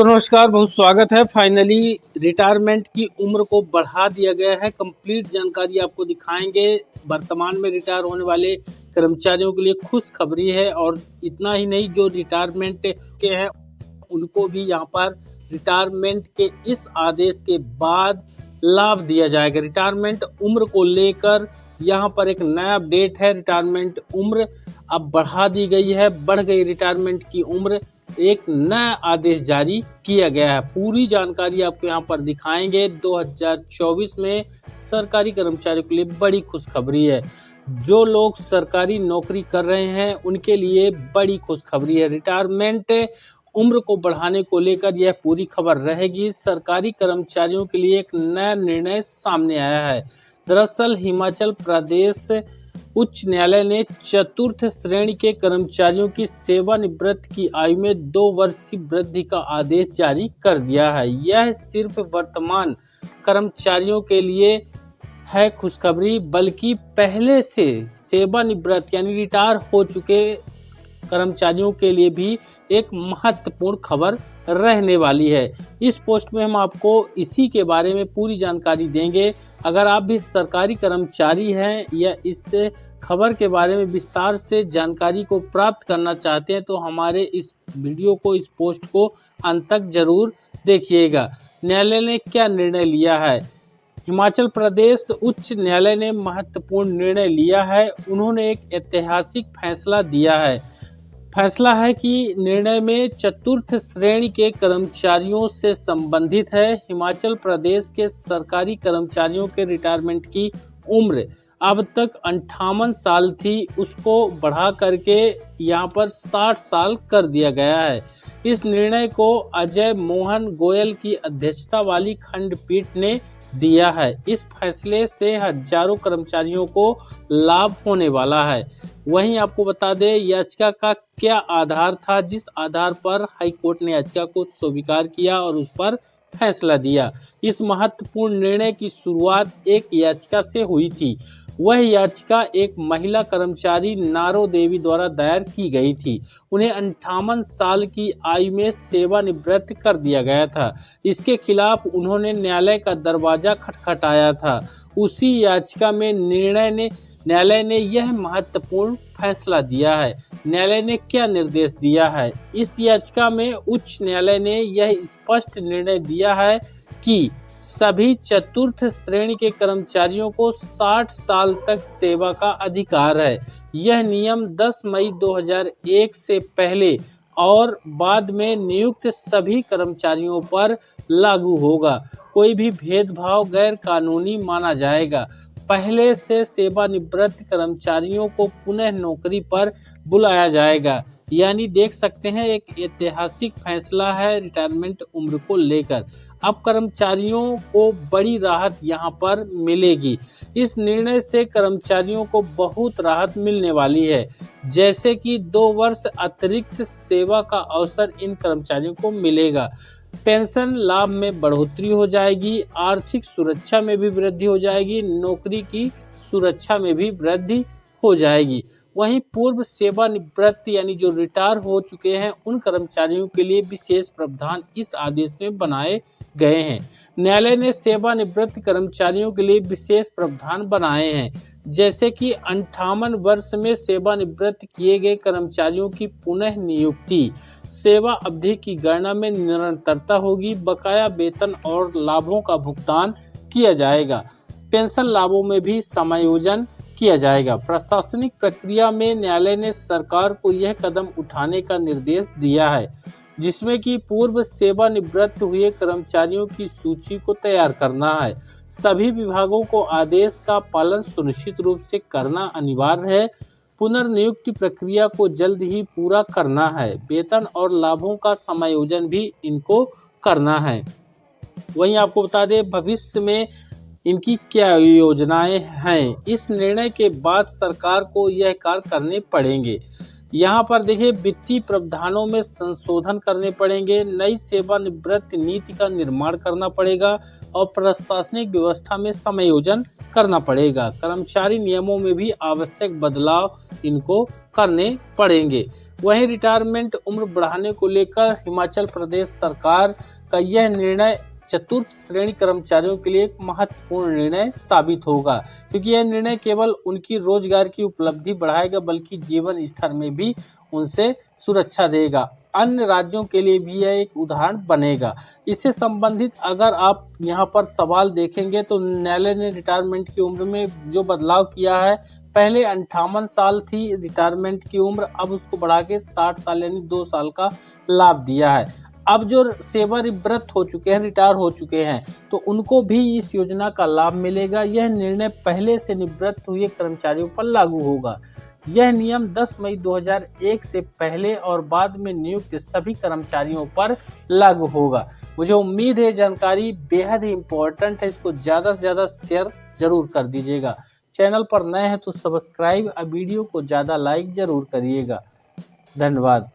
दोस्तों नमस्कार, बहुत स्वागत है। फाइनली रिटायरमेंट की उम्र को बढ़ा दिया गया है। कंप्लीट जानकारी आपको दिखाएंगे। वर्तमान में रिटायर होने वाले कर्मचारियों के लिए खुशखबरी है और इतना ही नहीं, जो रिटायरमेंट के हैं उनको भी यहाँ पर रिटायरमेंट के इस आदेश के बाद लाभ दिया जाएगा। रिटायरमेंट उम्र को लेकर यहाँ पर एक नया अपडेट है। रिटायरमेंट उम्र अब बढ़ा दी गई है, बढ़ गई रिटायरमेंट की उम्र। एक नया आदेश जारी किया गया है। पूरी जानकारी आपको यहाँ पर दिखाएंगे। 2024 में सरकारी कर्मचारियों के लिए बड़ी खुशखबरी है। जो लोग सरकारी नौकरी कर रहे हैं उनके लिए बड़ी खुशखबरी है। रिटायरमेंट उम्र को बढ़ाने को लेकर यह पूरी खबर रहेगी। सरकारी कर्मचारियों के लिए एक नया निर्णय सामने आया है। दरअसल हिमाचल प्रदेश उच्च न्यायालय ने चतुर्थ श्रेणी के कर्मचारियों की सेवानिवृत्त की आयु में 2 वर्ष की वृद्धि का आदेश जारी कर दिया है। यह सिर्फ वर्तमान कर्मचारियों के लिए है खुशखबरी, बल्कि पहले से सेवानिवृत्त यानी रिटायर हो चुके कर्मचारियों के लिए भी एक महत्वपूर्ण खबर रहने वाली है। इस पोस्ट में हम आपको इसी के बारे में पूरी जानकारी देंगे। अगर आप भी सरकारी कर्मचारी हैं या इस खबर के बारे में विस्तार से जानकारी को प्राप्त करना चाहते हैं तो हमारे इस वीडियो को, इस पोस्ट को अंत तक जरूर देखिएगा। न्यायालय ने क्या निर्णय लिया है? हिमाचल प्रदेश उच्च न्यायालय ने महत्वपूर्ण निर्णय लिया है। उन्होंने एक ऐतिहासिक फैसला दिया है। फैसला है कि निर्णय में चतुर्थ श्रेणी के कर्मचारियों से संबंधित है। हिमाचल प्रदेश के सरकारी कर्मचारियों के रिटायरमेंट की उम्र अब तक 58 साल थी, उसको बढ़ा करके यहाँ पर 60 साल कर दिया गया है। इस निर्णय को अजय मोहन गोयल की अध्यक्षता वाली खंडपीठ ने दिया है। इस फैसले से हजारों कर्मचारियों को लाभ होने वाला है। वहीं आपको बता दें, याचिका का क्या आधार था जिस आधार पर हाईकोर्ट ने याचिका को स्वीकार किया और उस पर फैसला दिया। इस महत्वपूर्ण निर्णय की शुरुआत एक याचिका से हुई थी। वह याचिका एक महिला कर्मचारी नारो देवी द्वारा दायर की गई थी। उन्हें 58 साल की आयु में सेवानिवृत्त कर दिया गया था। इसके खिलाफ उन्होंने न्यायालय का दरवाजा खटखटाया था। उसी याचिका में न्यायालय ने यह महत्वपूर्ण फैसला दिया है। न्यायालय ने क्या निर्देश दिया है? इस याचिका में उच्च न्यायालय ने यह स्पष्ट निर्णय दिया है कि सभी चतुर्थ श्रेणी के कर्मचारियों को 60 साल तक सेवा का अधिकार है। यह नियम 10 मई 2001 से पहले और बाद में नियुक्त सभी कर्मचारियों पर लागू होगा। कोई भी भेदभाव गैर कानूनी माना जाएगा। पहले से सेवानिवृत्त कर्मचारियों को पुनः नौकरी पर बुलाया जाएगा। यानी देख सकते हैं, एक ऐतिहासिक फैसला है रिटायरमेंट उम्र को लेकर। अब कर्मचारियों को बड़ी राहत यहाँ पर मिलेगी। इस निर्णय से कर्मचारियों को बहुत राहत मिलने वाली है, जैसे कि 2 वर्ष अतिरिक्त सेवा का अवसर इन कर्मचारियों को मिलेगा। पेंशन लाभ में बढ़ोतरी हो जाएगी। आर्थिक सुरक्षा में भी वृद्धि हो जाएगी। नौकरी की सुरक्षा में भी वृद्धि हो जाएगी। वहीं पूर्व सेवानिवृत्त यानी जो रिटायर हो चुके हैं उन कर्मचारियों के लिए विशेष प्रावधान इस आदेश में बनाए गए हैं। न्यायालय ने सेवानिवृत्त कर्मचारियों के लिए विशेष प्रावधान बनाए हैं, जैसे कि 58 वर्ष में सेवानिवृत्त किए गए कर्मचारियों की पुनः नियुक्ति, सेवा अवधि की गणना में निरंतरता होगी, बकाया वेतन और लाभों का भुगतान किया जाएगा, पेंशन लाभों में भी समायोजन किया जाएगा। प्रशासनिक प्रक्रिया में न्यायालय ने सरकार को यह कदम उठाने का निर्देश दिया है, जिसमें कि पूर्व सेवानिवृत्त हुए कर्मचारियों की सूची को तैयार करना है। सभी विभागों को आदेश का पालन सुनिश्चित रूप से करना अनिवार्य है। पुनर्नियुक्ति प्रक्रिया को जल्द ही पूरा करना है। वेतन और लाभों का समायोजन भी इनको करना है। वहीं आपको बता दें, भविष्य में इनकी क्या योजनाएं हैं। इस निर्णय के बाद सरकार को यह कार्य करने पड़ेंगे। यहाँ पर देखिए वित्तीय प्रावधानों में संशोधन करने पड़ेंगे, नई सेवानिवृत्ति नीति का निर्माण करना पड़ेगा और प्रशासनिक व्यवस्था में समायोजन करना पड़ेगा। कर्मचारी नियमों में भी आवश्यक बदलाव इनको करने पड़ेंगे। वहीं रिटायरमेंट उम्र बढ़ाने को लेकर हिमाचल प्रदेश सरकार का यह निर्णय चतुर्थ श्रेणी कर्मचारियों के लिए एक महत्वपूर्ण निर्णय साबित होगा, क्योंकि यह निर्णय केवल उनकी रोजगार की उपलब्धि बढ़ाएगा बल्कि जीवन स्तर में भी उनसे सुरक्षा देगा। अन्य राज्यों के लिए भी यह एक उदाहरण बनेगा। इससे संबंधित अगर आप यहाँ पर सवाल देखेंगे तो न्यायालय ने रिटायरमेंट की उम्र में जो बदलाव किया है, पहले 58 साल थी रिटायरमेंट की उम्र, अब उसको बढ़ा के 60 साल यानी 2 साल का लाभ दिया है। अब जो सेवानिवृत्त हो चुके हैं, रिटायर हो चुके हैं, तो उनको भी इस योजना का लाभ मिलेगा। यह निर्णय पहले से निवृत्त हुए कर्मचारियों पर लागू होगा। यह नियम 10 मई 2001 से पहले और बाद में नियुक्त सभी कर्मचारियों पर लागू होगा। मुझे उम्मीद है जानकारी बेहद ही इम्पोर्टेंट है, इसको ज़्यादा से ज़्यादा शेयर जरूर कर दीजिएगा। चैनल पर नए हैं तो सब्सक्राइब और वीडियो को ज़्यादा लाइक जरूर करिएगा। धन्यवाद।